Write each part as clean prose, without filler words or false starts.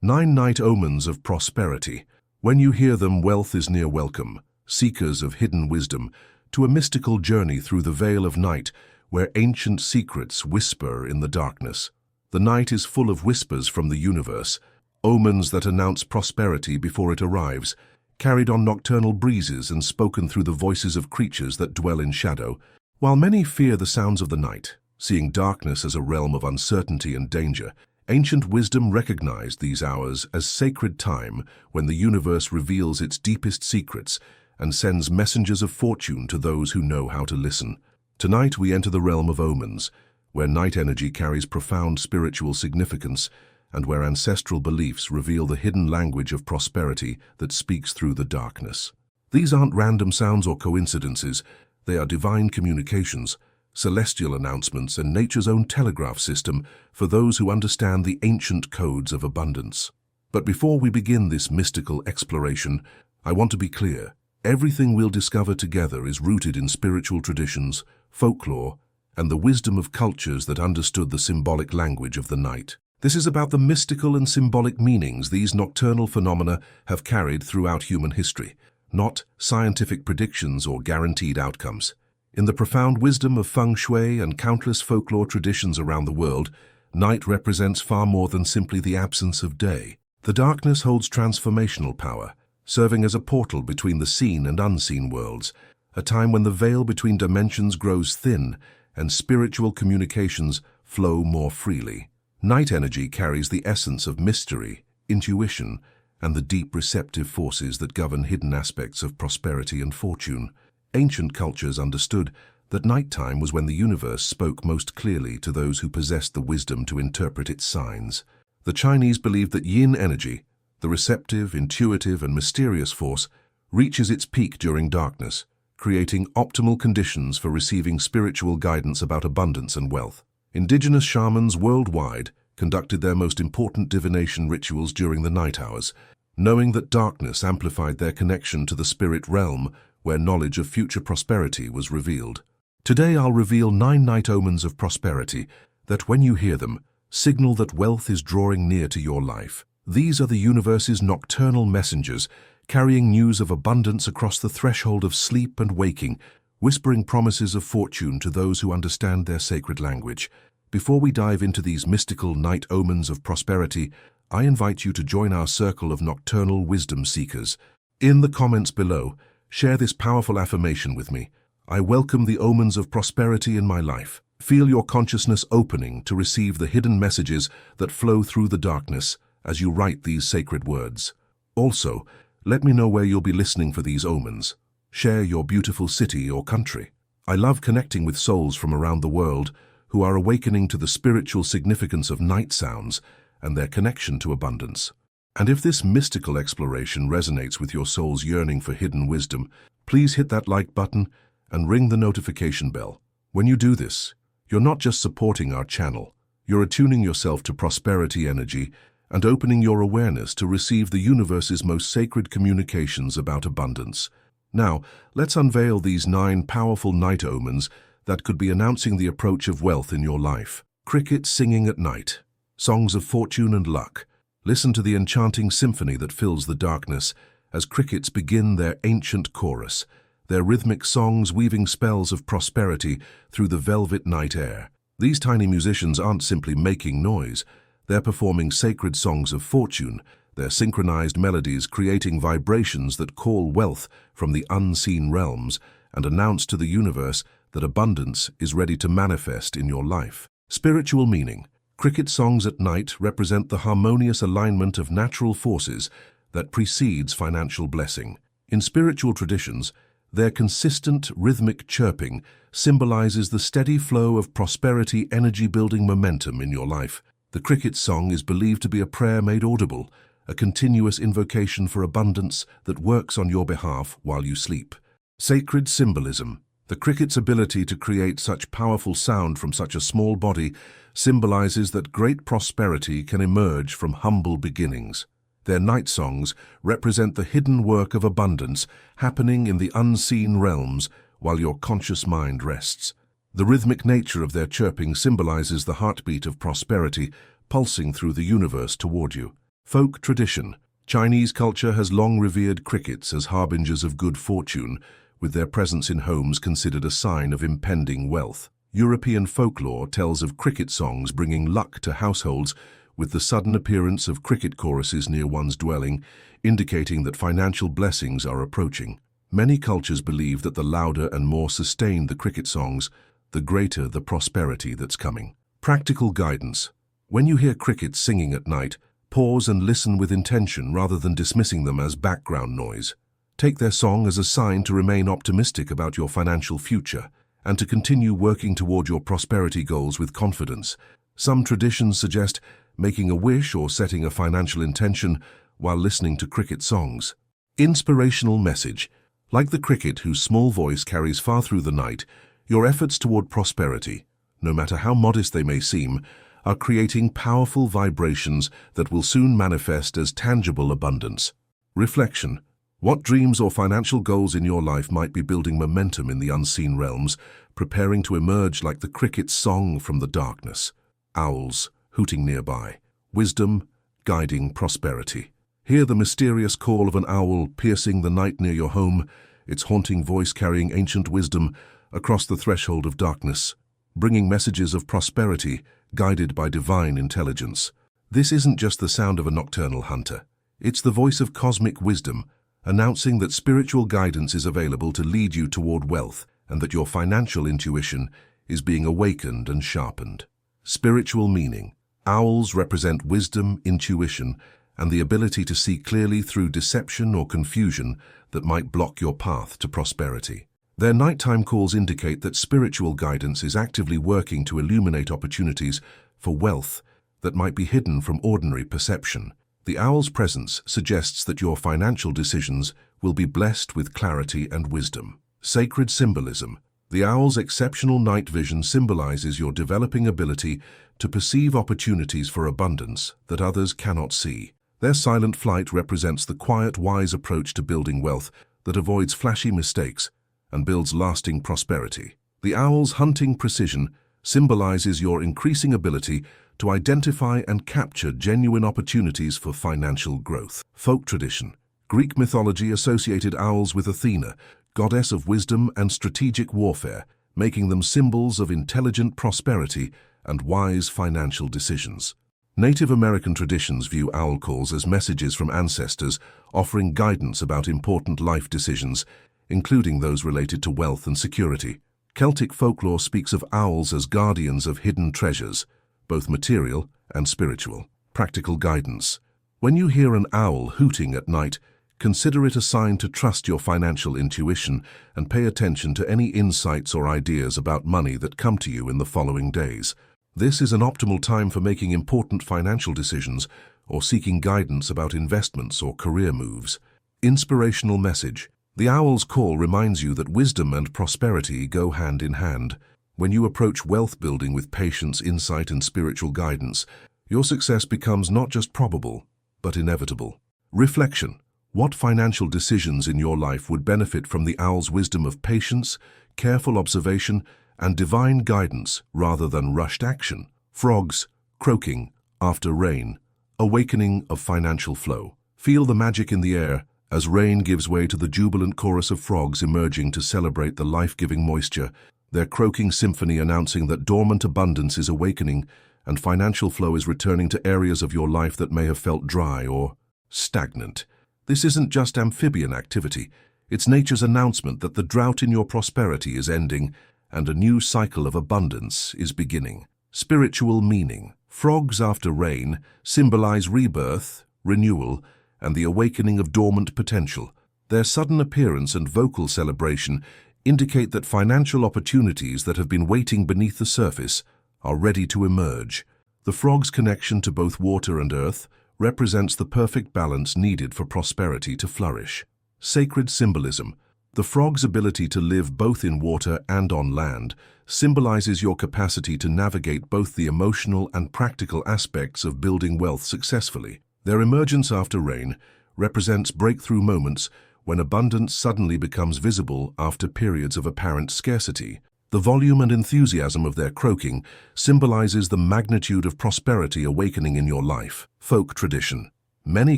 9 Night Omens of Prosperity. When you hear them, wealth is near. Welcome, seekers of hidden wisdom, to a mystical journey through the veil of night, where ancient secrets whisper in the darkness. The night is full of whispers from the universe, omens that announce prosperity before it arrives, carried on nocturnal breezes and spoken through the voices of creatures that dwell in shadow. While many fear the sounds of the night, seeing darkness as a realm of uncertainty and danger, ancient wisdom recognized these hours as sacred time when the universe reveals its deepest secrets and sends messengers of fortune to those who know how to listen. Tonight we enter the realm of omens, where night energy carries profound spiritual significance and where ancestral beliefs reveal the hidden language of prosperity that speaks through the darkness. These aren't random sounds or coincidences, they are divine communications, celestial announcements, and nature's own telegraph system for those who understand the ancient codes of abundance. But before we begin this mystical exploration, I want to be clear. Everything we'll discover together is rooted in spiritual traditions, folklore, and the wisdom of cultures that understood the symbolic language of the night. This is about the mystical and symbolic meanings these nocturnal phenomena have carried throughout human history, not scientific predictions or guaranteed outcomes. In the profound wisdom of feng shui and countless folklore traditions around the world, night represents far more than simply the absence of day. The darkness holds transformational power, serving as a portal between the seen and unseen worlds, a time when the veil between dimensions grows thin and spiritual communications flow more freely. Night energy carries the essence of mystery, intuition, and the deep receptive forces that govern hidden aspects of prosperity and fortune. Ancient cultures understood that nighttime was when the universe spoke most clearly to those who possessed the wisdom to interpret its signs. The Chinese believed that yin energy, the receptive, intuitive, and mysterious force, reaches its peak during darkness, creating optimal conditions for receiving spiritual guidance about abundance and wealth. Indigenous shamans worldwide conducted their most important divination rituals during the night hours, knowing that darkness amplified their connection to the spirit realm where knowledge of future prosperity was revealed. Today I'll reveal 9 night omens of prosperity that, when you hear them, signal that wealth is drawing near to your life. These are the universe's nocturnal messengers, carrying news of abundance across the threshold of sleep and waking, whispering promises of fortune to those who understand their sacred language. Before we dive into these mystical night omens of prosperity, I invite you to join our circle of nocturnal wisdom seekers. In the comments below, share this powerful affirmation with me. I welcome the omens of prosperity in my life. Feel your consciousness opening to receive the hidden messages that flow through the darkness as you write these sacred words. Also, let me know where you'll be listening for these omens. Share your beautiful city or country. I love connecting with souls from around the world who are awakening to the spiritual significance of night sounds and their connection to abundance. And if this mystical exploration resonates with your soul's yearning for hidden wisdom, please hit that like button and ring the notification bell. When you do this, you're not just supporting our channel, you're attuning yourself to prosperity energy and opening your awareness to receive the universe's most sacred communications about abundance. Now, let's unveil these 9 powerful night omens that could be announcing the approach of wealth in your life. Crickets singing at night. Songs of fortune and luck. Listen to the enchanting symphony that fills the darkness as crickets begin their ancient chorus, their rhythmic songs weaving spells of prosperity through the velvet night air. These tiny musicians aren't simply making noise, they're performing sacred songs of fortune, their synchronized melodies creating vibrations that call wealth from the unseen realms and announce to the universe that abundance is ready to manifest in your life. Spiritual meaning. Cricket songs at night represent the harmonious alignment of natural forces that precedes financial blessing. In spiritual traditions, their consistent rhythmic chirping symbolizes the steady flow of prosperity energy-building momentum in your life. The cricket song is believed to be a prayer made audible, a continuous invocation for abundance that works on your behalf while you sleep. Sacred symbolism. The cricket's ability to create such powerful sound from such a small body symbolizes that great prosperity can emerge from humble beginnings. Their night songs represent the hidden work of abundance happening in the unseen realms while your conscious mind rests. The rhythmic nature of their chirping symbolizes the heartbeat of prosperity pulsing through the universe toward you. Folk tradition. Chinese culture has long revered crickets as harbingers of good fortune, with their presence in homes considered a sign of impending wealth. European folklore tells of cricket songs bringing luck to households, with the sudden appearance of cricket choruses near one's dwelling, indicating that financial blessings are approaching. Many cultures believe that the louder and more sustained the cricket songs, the greater the prosperity that's coming. Practical guidance. When you hear crickets singing at night, pause and listen with intention rather than dismissing them as background noise. Take their song as a sign to remain optimistic about your financial future and to continue working toward your prosperity goals with confidence. Some traditions suggest making a wish or setting a financial intention while listening to cricket songs. Inspirational message. Like the cricket whose small voice carries far through the night, your efforts toward prosperity, no matter how modest they may seem, are creating powerful vibrations that will soon manifest as tangible abundance. Reflection. What dreams or financial goals in your life might be building momentum in the unseen realms, preparing to emerge like the cricket's song from the darkness? Owls, hooting nearby. Wisdom, guiding prosperity. Hear the mysterious call of an owl piercing the night near your home, its haunting voice carrying ancient wisdom across the threshold of darkness, bringing messages of prosperity guided by divine intelligence. This isn't just the sound of a nocturnal hunter. It's the voice of cosmic wisdom, announcing that spiritual guidance is available to lead you toward wealth and that your financial intuition is being awakened and sharpened. Spiritual meaning. Owls represent wisdom, intuition, and the ability to see clearly through deception or confusion that might block your path to prosperity. Their nighttime calls indicate that spiritual guidance is actively working to illuminate opportunities for wealth that might be hidden from ordinary perception. The owl's presence suggests that your financial decisions will be blessed with clarity and wisdom. Sacred symbolism. The owl's exceptional night vision symbolizes your developing ability to perceive opportunities for abundance that others cannot see. Their silent flight represents the quiet, wise approach to building wealth that avoids flashy mistakes and builds lasting prosperity. The owl's hunting precision symbolizes your increasing ability to identify and capture genuine opportunities for financial growth. Folk tradition. Greek mythology associated owls with Athena, goddess of wisdom and strategic warfare, making them symbols of intelligent prosperity and wise financial decisions. Native American traditions view owl calls as messages from ancestors offering guidance about important life decisions, including those related to wealth and security. Celtic folklore speaks of owls as guardians of hidden treasures, both material and spiritual. Practical guidance. When you hear an owl hooting at night, consider it a sign to trust your financial intuition and pay attention to any insights or ideas about money that come to you in the following days. This is an optimal time for making important financial decisions or seeking guidance about investments or career moves. Inspirational message. The owl's call reminds you that wisdom and prosperity go hand in hand. When you approach wealth building with patience, insight, and spiritual guidance, your success becomes not just probable, but inevitable. Reflection. What financial decisions in your life would benefit from the owl's wisdom of patience, careful observation, and divine guidance rather than rushed action? Frogs, croaking after rain. Awakening of financial flow. Feel the magic in the air as rain gives way to the jubilant chorus of frogs emerging to celebrate the life-giving moisture, their croaking symphony announcing that dormant abundance is awakening and financial flow is returning to areas of your life that may have felt dry or stagnant. This isn't just amphibian activity, it's nature's announcement that the drought in your prosperity is ending and a new cycle of abundance is beginning. Spiritual meaning. Frogs after rain symbolize rebirth, renewal, and the awakening of dormant potential. Their sudden appearance and vocal celebration indicate that financial opportunities that have been waiting beneath the surface are ready to emerge. The frog's connection to both water and earth represents the perfect balance needed for prosperity to flourish. Sacred symbolism. The frog's ability to live both in water and on land symbolizes your capacity to navigate both the emotional and practical aspects of building wealth successfully. Their emergence after rain represents breakthrough moments when abundance suddenly becomes visible after periods of apparent scarcity. The volume and enthusiasm of their croaking symbolizes the magnitude of prosperity awakening in your life. Folk tradition. Many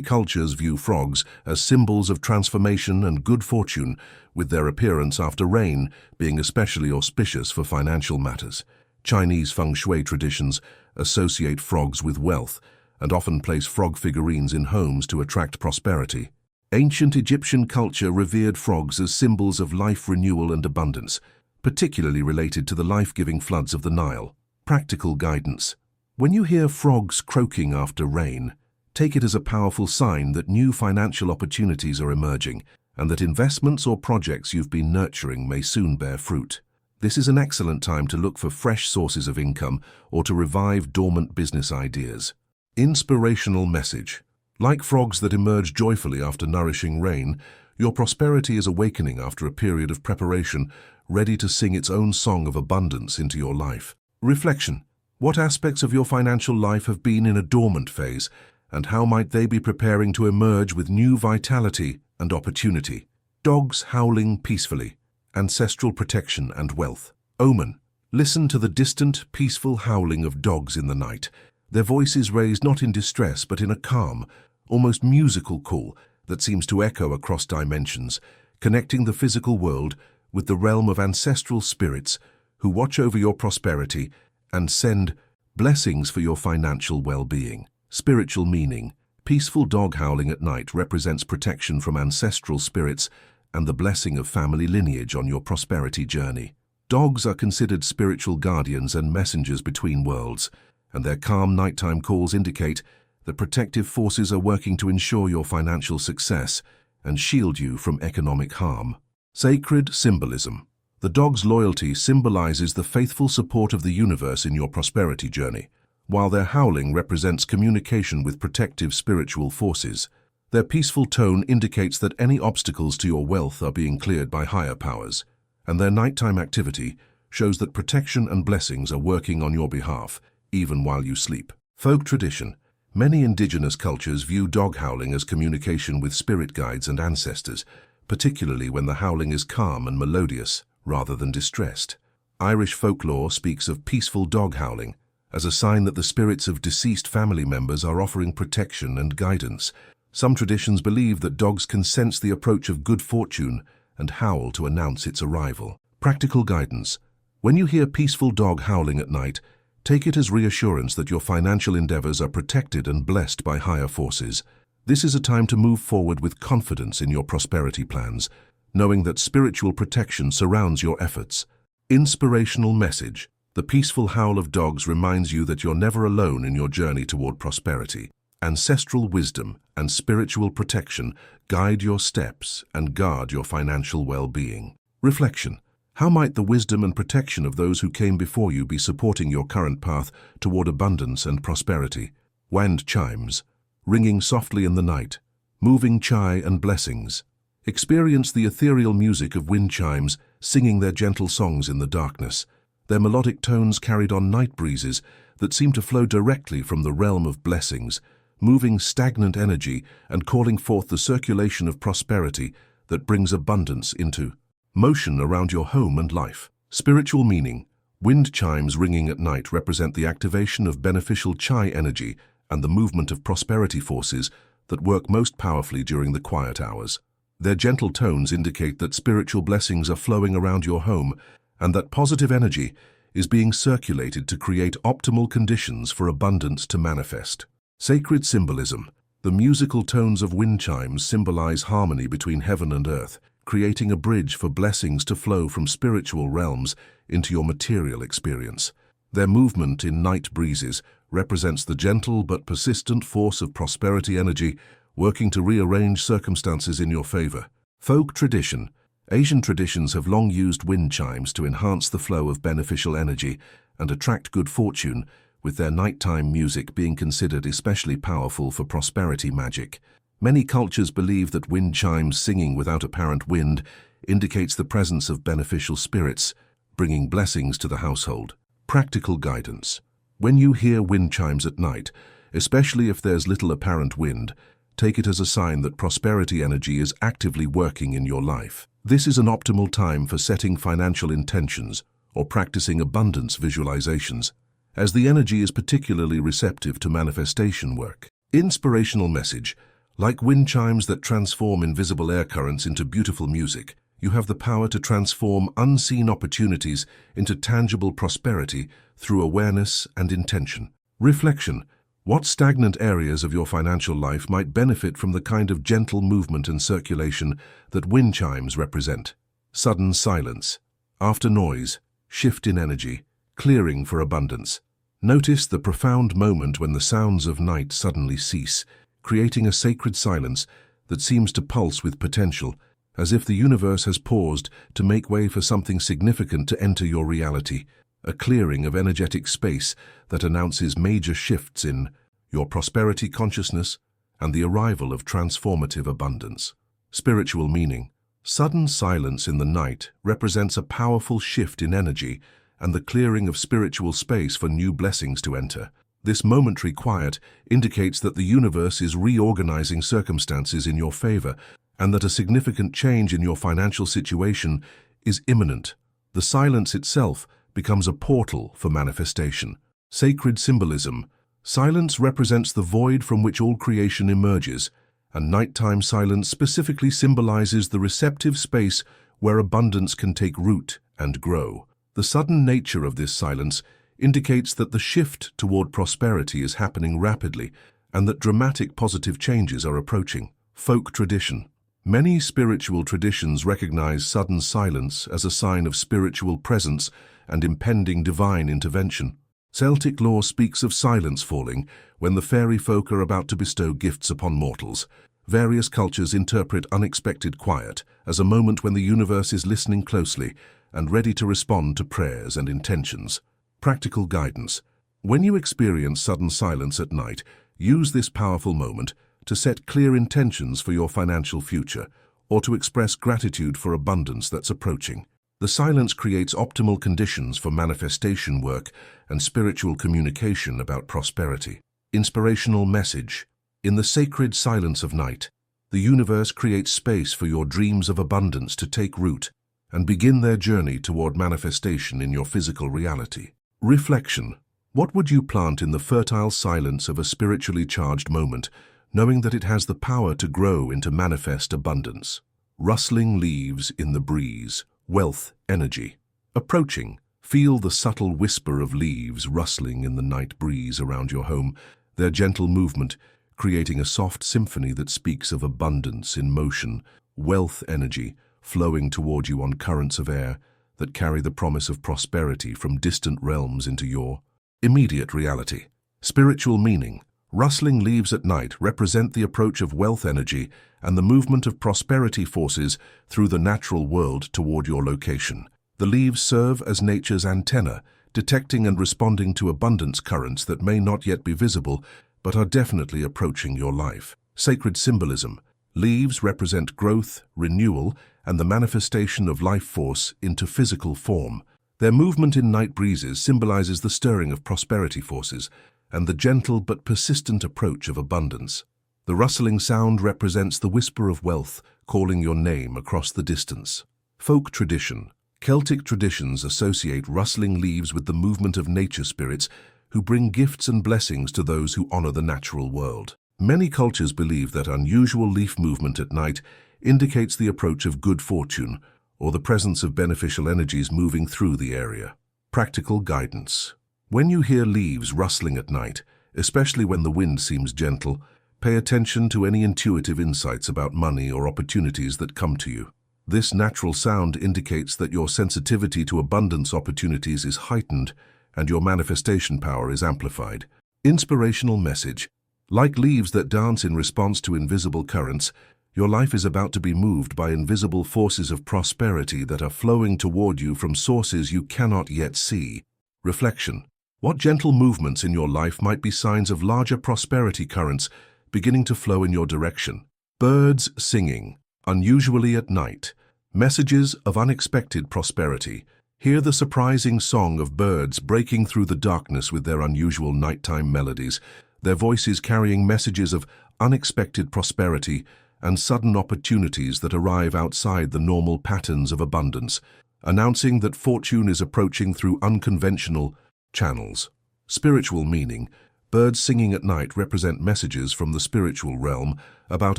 cultures view frogs as symbols of transformation and good fortune, with their appearance after rain being especially auspicious for financial matters. Chinese feng shui traditions associate frogs with wealth and often place frog figurines in homes to attract prosperity. Ancient Egyptian culture revered frogs as symbols of life renewal and abundance, particularly related to the life-giving floods of the Nile. Practical guidance. When you hear frogs croaking after rain, take it as a powerful sign that new financial opportunities are emerging and that investments or projects you've been nurturing may soon bear fruit. This is an excellent time to look for fresh sources of income or to revive dormant business ideas. Inspirational message. Like frogs that emerge joyfully after nourishing rain, your prosperity is awakening after a period of preparation, ready to sing its own song of abundance into your life. Reflection. What aspects of your financial life have been in a dormant phase, and how might they be preparing to emerge with new vitality and opportunity? Dogs howling peacefully. Ancestral protection and wealth. Omen. Listen to the distant, peaceful howling of dogs in the night. Their voices raised not in distress but in a calm, almost musical call that seems to echo across dimensions, connecting the physical world with the realm of ancestral spirits who watch over your prosperity and send blessings for your financial well-being. Spiritual meaning. Peaceful dog howling at night represents protection from ancestral spirits and the blessing of family lineage on your prosperity journey. Dogs are considered spiritual guardians and messengers between worlds, and their calm nighttime calls indicate that protective forces are working to ensure your financial success and shield you from economic harm. Sacred symbolism. The dog's loyalty symbolizes the faithful support of the universe in your prosperity journey, while their howling represents communication with protective spiritual forces. Their peaceful tone indicates that any obstacles to your wealth are being cleared by higher powers, and their nighttime activity shows that protection and blessings are working on your behalf, even while you sleep. Folk tradition. Many indigenous cultures view dog howling as communication with spirit guides and ancestors, particularly when the howling is calm and melodious rather than distressed. Irish folklore speaks of peaceful dog howling as a sign that the spirits of deceased family members are offering protection and guidance. Some traditions believe that dogs can sense the approach of good fortune and howl to announce its arrival. Practical guidance. When you hear peaceful dog howling at night, take it as reassurance that your financial endeavors are protected and blessed by higher forces. This is a time to move forward with confidence in your prosperity plans, knowing that spiritual protection surrounds your efforts. Inspirational message. The peaceful howl of dogs reminds you that you're never alone in your journey toward prosperity. Ancestral wisdom and spiritual protection guide your steps and guard your financial well-being. Reflection. How might the wisdom and protection of those who came before you be supporting your current path toward abundance and prosperity? Wind chimes, ringing softly in the night, moving chai and blessings. Experience the ethereal music of wind chimes singing their gentle songs in the darkness. Their melodic tones carried on night breezes that seem to flow directly from the realm of blessings, moving stagnant energy and calling forth the circulation of prosperity that brings abundance into motion around your home and life. Spiritual meaning. Wind chimes ringing at night represent the activation of beneficial chai energy and the movement of prosperity forces that work most powerfully during the quiet hours. Their gentle tones indicate that spiritual blessings are flowing around your home and that positive energy is being circulated to create optimal conditions for abundance to manifest. Sacred symbolism. The musical tones of wind chimes symbolize harmony between heaven and earth, creating a bridge for blessings to flow from spiritual realms into your material experience. Their movement in night breezes represents the gentle but persistent force of prosperity energy working to rearrange circumstances in your favor. Folk tradition. Asian traditions have long used wind chimes to enhance the flow of beneficial energy and attract good fortune, with their nighttime music being considered especially powerful for prosperity magic. Many cultures believe that wind chimes singing without apparent wind indicates the presence of beneficial spirits, bringing blessings to the household. Practical guidance. When you hear wind chimes at night, especially if there's little apparent wind, take it as a sign that prosperity energy is actively working in your life. This is an optimal time for setting financial intentions or practicing abundance visualizations, as the energy is particularly receptive to manifestation work. Inspirational message. Like wind chimes that transform invisible air currents into beautiful music, you have the power to transform unseen opportunities into tangible prosperity through awareness and intention. Reflection. What stagnant areas of your financial life might benefit from the kind of gentle movement and circulation that wind chimes represent? Sudden silence. After noise, shift in energy, clearing for abundance. Notice the profound moment when the sounds of night suddenly cease, creating a sacred silence that seems to pulse with potential, as if the universe has paused to make way for something significant to enter your reality, a clearing of energetic space that announces major shifts in your prosperity consciousness and the arrival of transformative abundance. Spiritual meaning. Sudden silence in the night represents a powerful shift in energy and the clearing of spiritual space for new blessings to enter. This momentary quiet indicates that the universe is reorganizing circumstances in your favor and that a significant change in your financial situation is imminent. The silence itself becomes a portal for manifestation. Sacred symbolism. Silence represents the void from which all creation emerges, and nighttime silence specifically symbolizes the receptive space where abundance can take root and grow. The sudden nature of this silence indicates that the shift toward prosperity is happening rapidly and that dramatic positive changes are approaching. Folk tradition. Many spiritual traditions recognize sudden silence as a sign of spiritual presence and impending divine intervention. Celtic lore speaks of silence falling when the fairy folk are about to bestow gifts upon mortals. Various cultures interpret unexpected quiet as a moment when the universe is listening closely and ready to respond to prayers and intentions. Practical guidance. When you experience sudden silence at night, use this powerful moment to set clear intentions for your financial future or to express gratitude for abundance that's approaching. The silence creates optimal conditions for manifestation work and spiritual communication about prosperity. Inspirational message. In the sacred silence of night, the universe creates space for your dreams of abundance to take root and begin their journey toward manifestation in your physical reality. Reflection. What would you plant in the fertile silence of a spiritually charged moment, knowing that it has the power to grow into manifest abundance? Rustling leaves in the breeze. Wealth energy. Approaching. Feel the subtle whisper of leaves rustling in the night breeze around your home, their gentle movement creating a soft symphony that speaks of abundance in motion. Wealth energy flowing toward you on currents of air that carry the promise of prosperity from distant realms into your immediate reality. Spiritual meaning. Rustling leaves at night represent the approach of wealth energy and the movement of prosperity forces through the natural world toward your location. The leaves serve as nature's antenna, detecting and responding to abundance currents that may not yet be visible, but are definitely approaching your life. Sacred symbolism. Leaves represent growth, renewal, and the manifestation of life force into physical form. Their movement in night breezes symbolizes the stirring of prosperity forces and the gentle but persistent approach of abundance. The rustling sound represents the whisper of wealth calling your name across the distance. Folk tradition. Celtic traditions associate rustling leaves with the movement of nature spirits who bring gifts and blessings to those who honor the natural world. Many cultures believe that unusual leaf movement at night indicates the approach of good fortune or the presence of beneficial energies moving through the area. Practical guidance. When you hear leaves rustling at night, especially when the wind seems gentle, pay attention to any intuitive insights about money or opportunities that come to you. This natural sound indicates that your sensitivity to abundance opportunities is heightened and your manifestation power is amplified. Inspirational message. Like leaves that dance in response to invisible currents, your life is about to be moved by invisible forces of prosperity that are flowing toward you from sources you cannot yet see. Reflection. What gentle movements in your life might be signs of larger prosperity currents beginning to flow in your direction? Birds singing, unusually at night. Messages of unexpected prosperity. Hear the surprising song of birds breaking through the darkness with their unusual nighttime melodies, their voices carrying messages of unexpected prosperity and sudden opportunities that arrive outside the normal patterns of abundance, announcing that fortune is approaching through unconventional channels. Spiritual meaning. Birds singing at night represent messages from the spiritual realm about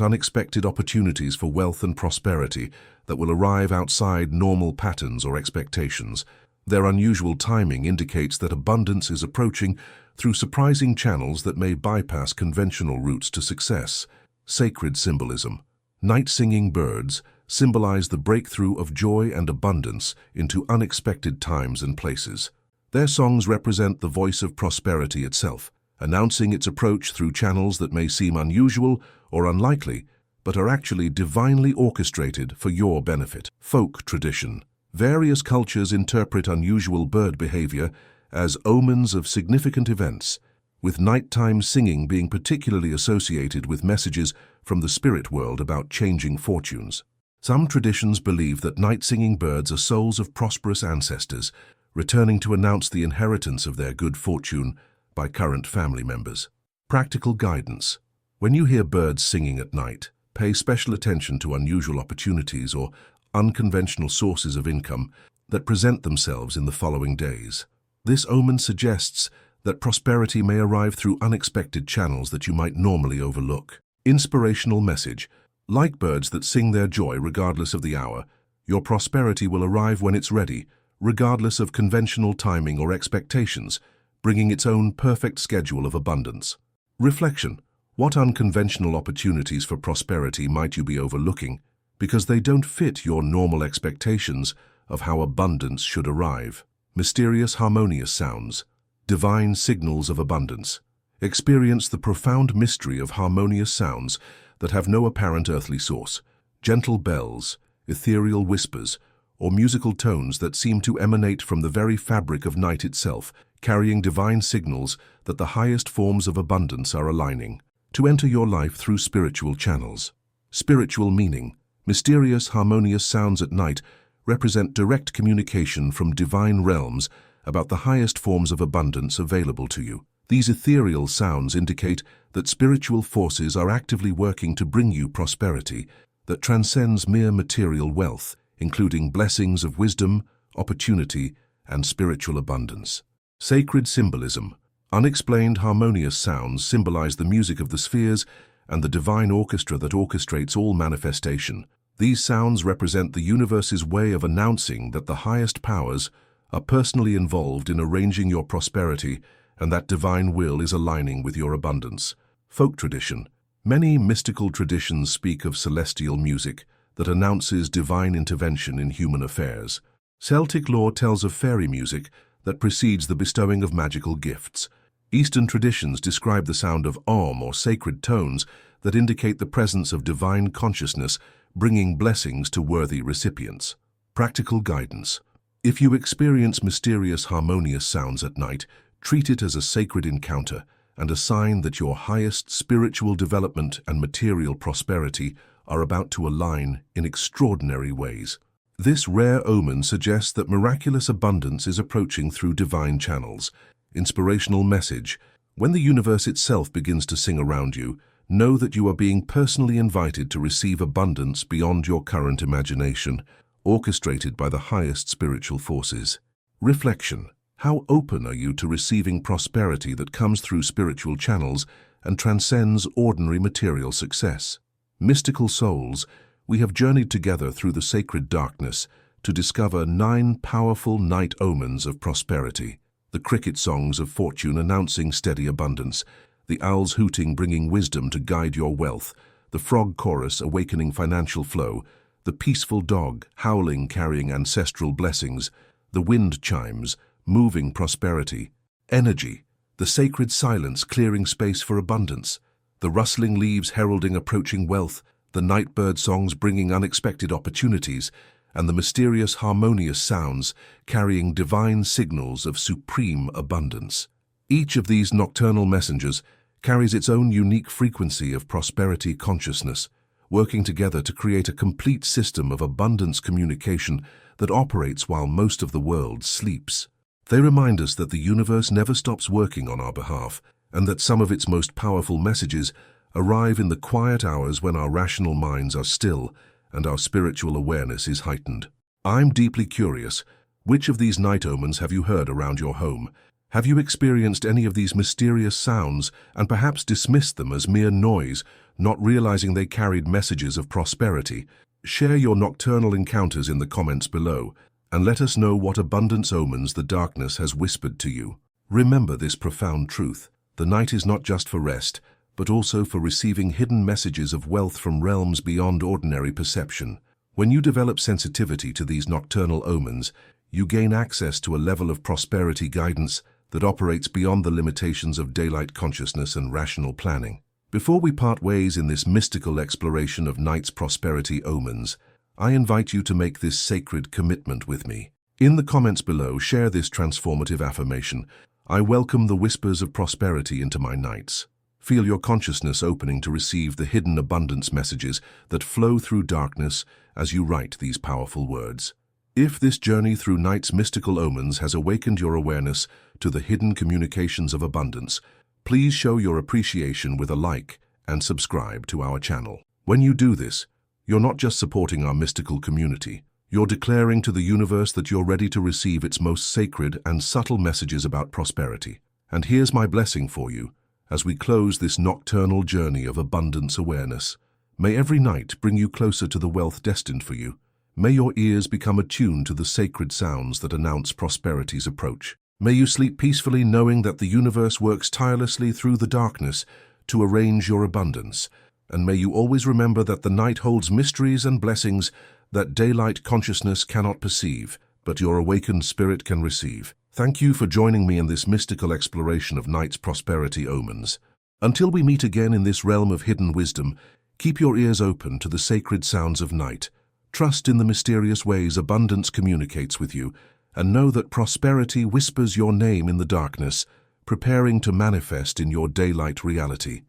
unexpected opportunities for wealth and prosperity that will arrive outside normal patterns or expectations. Their unusual timing indicates that abundance is approaching through surprising channels that may bypass conventional routes to success. Sacred symbolism. Night-singing birds symbolize the breakthrough of joy and abundance into unexpected times and places. Their songs represent the voice of prosperity itself, announcing its approach through channels that may seem unusual or unlikely, but are actually divinely orchestrated for your benefit. Folk tradition. Various cultures interpret unusual bird behavior as omens of significant events, with nighttime singing being particularly associated with messages from the spirit world about changing fortunes. Some traditions believe that night-singing birds are souls of prosperous ancestors, returning to announce the inheritance of their good fortune by current family members. Practical guidance. When you hear birds singing at night, pay special attention to unusual opportunities or unconventional sources of income that present themselves in the following days. This omen suggests that prosperity may arrive through unexpected channels that you might normally overlook. Inspirational message. Like birds that sing their joy regardless of the hour, your prosperity will arrive when it's ready, regardless of conventional timing or expectations, bringing its own perfect schedule of abundance. Reflection. What unconventional opportunities for prosperity might you be overlooking because they don't fit your normal expectations of how abundance should arrive? Mysterious harmonious sounds. Divine signals of abundance. Experience the profound mystery of harmonious sounds that have no apparent earthly source. Gentle bells, ethereal whispers, or musical tones that seem to emanate from the very fabric of night itself, carrying divine signals that the highest forms of abundance are aligning. To enter your life through spiritual channels. Spiritual meaning. Mysterious harmonious sounds at night represent direct communication from divine realms about the highest forms of abundance available to you. These ethereal sounds indicate that spiritual forces are actively working to bring you prosperity that transcends mere material wealth, including blessings of wisdom, opportunity, and spiritual abundance. Sacred symbolism. Unexplained harmonious sounds symbolize the music of the spheres and the divine orchestra that orchestrates all manifestation. These sounds represent the universe's way of announcing that the highest powers are personally involved in arranging your prosperity and that divine will is aligning with your abundance. Folk tradition. Many mystical traditions speak of celestial music that announces divine intervention in human affairs. Celtic lore tells of fairy music that precedes the bestowing of magical gifts. Eastern traditions describe the sound of Om or sacred tones that indicate the presence of divine consciousness, bringing blessings to worthy recipients. Practical guidance. If you experience mysterious harmonious sounds at night, treat it as a sacred encounter and a sign that your highest spiritual development and material prosperity are about to align in extraordinary ways. This rare omen suggests that miraculous abundance is approaching through divine channels. Inspirational message. When the universe itself begins to sing around you, know that you are being personally invited to receive abundance beyond your current imagination, orchestrated by the highest spiritual forces. Reflection. How open are you to receiving prosperity that comes through spiritual channels and transcends ordinary material success? Mystical souls, we have journeyed together through the sacred darkness to discover 9 powerful night omens of prosperity. The cricket songs of fortune announcing steady abundance, the owls hooting bringing wisdom to guide your wealth, the frog chorus awakening financial flow, the peaceful dog howling carrying ancestral blessings, the wind chimes moving prosperity, energy, the sacred silence clearing space for abundance, the rustling leaves heralding approaching wealth, the nightbird songs bringing unexpected opportunities, and the mysterious harmonious sounds carrying divine signals of supreme abundance. Each of these nocturnal messengers carries its own unique frequency of prosperity consciousness, working together to create a complete system of abundance communication that operates while most of the world sleeps. They remind us that the universe never stops working on our behalf, and that some of its most powerful messages arrive in the quiet hours when our rational minds are still and our spiritual awareness is heightened. I'm deeply curious, which of these night omens have you heard around your home, Have you experienced any of these mysterious sounds and perhaps dismissed them as mere noise, not realizing they carried messages of prosperity? Share your nocturnal encounters in the comments below, and let us know what abundance omens the darkness has whispered to you. Remember this profound truth: the night is not just for rest, but also for receiving hidden messages of wealth from realms beyond ordinary perception. When you develop sensitivity to these nocturnal omens, you gain access to a level of prosperity guidance that operates beyond the limitations of daylight consciousness and rational planning. Before we part ways in this mystical exploration of night's prosperity omens, I invite you to make this sacred commitment with me. In the comments below, share this transformative affirmation: I welcome the whispers of prosperity into my nights. Feel your consciousness opening to receive the hidden abundance messages that flow through darkness as you write these powerful words. If this journey through night's mystical omens has awakened your awareness to the hidden communications of abundance, please show your appreciation with a like and subscribe to our channel. When you do this, you're not just supporting our mystical community, you're declaring to the universe that you're ready to receive its most sacred and subtle messages about prosperity. And here's my blessing for you as we close this nocturnal journey of abundance awareness. May every night bring you closer to the wealth destined for you. May your ears become attuned to the sacred sounds that announce prosperity's approach. May you sleep peacefully knowing that the universe works tirelessly through the darkness to arrange your abundance. And may you always remember that the night holds mysteries and blessings that daylight consciousness cannot perceive, but your awakened spirit can receive. Thank you for joining me in this mystical exploration of night's prosperity omens. Until we meet again in this realm of hidden wisdom, keep your ears open to the sacred sounds of night. Trust in the mysterious ways abundance communicates with you, and know that prosperity whispers your name in the darkness, preparing to manifest in your daylight reality.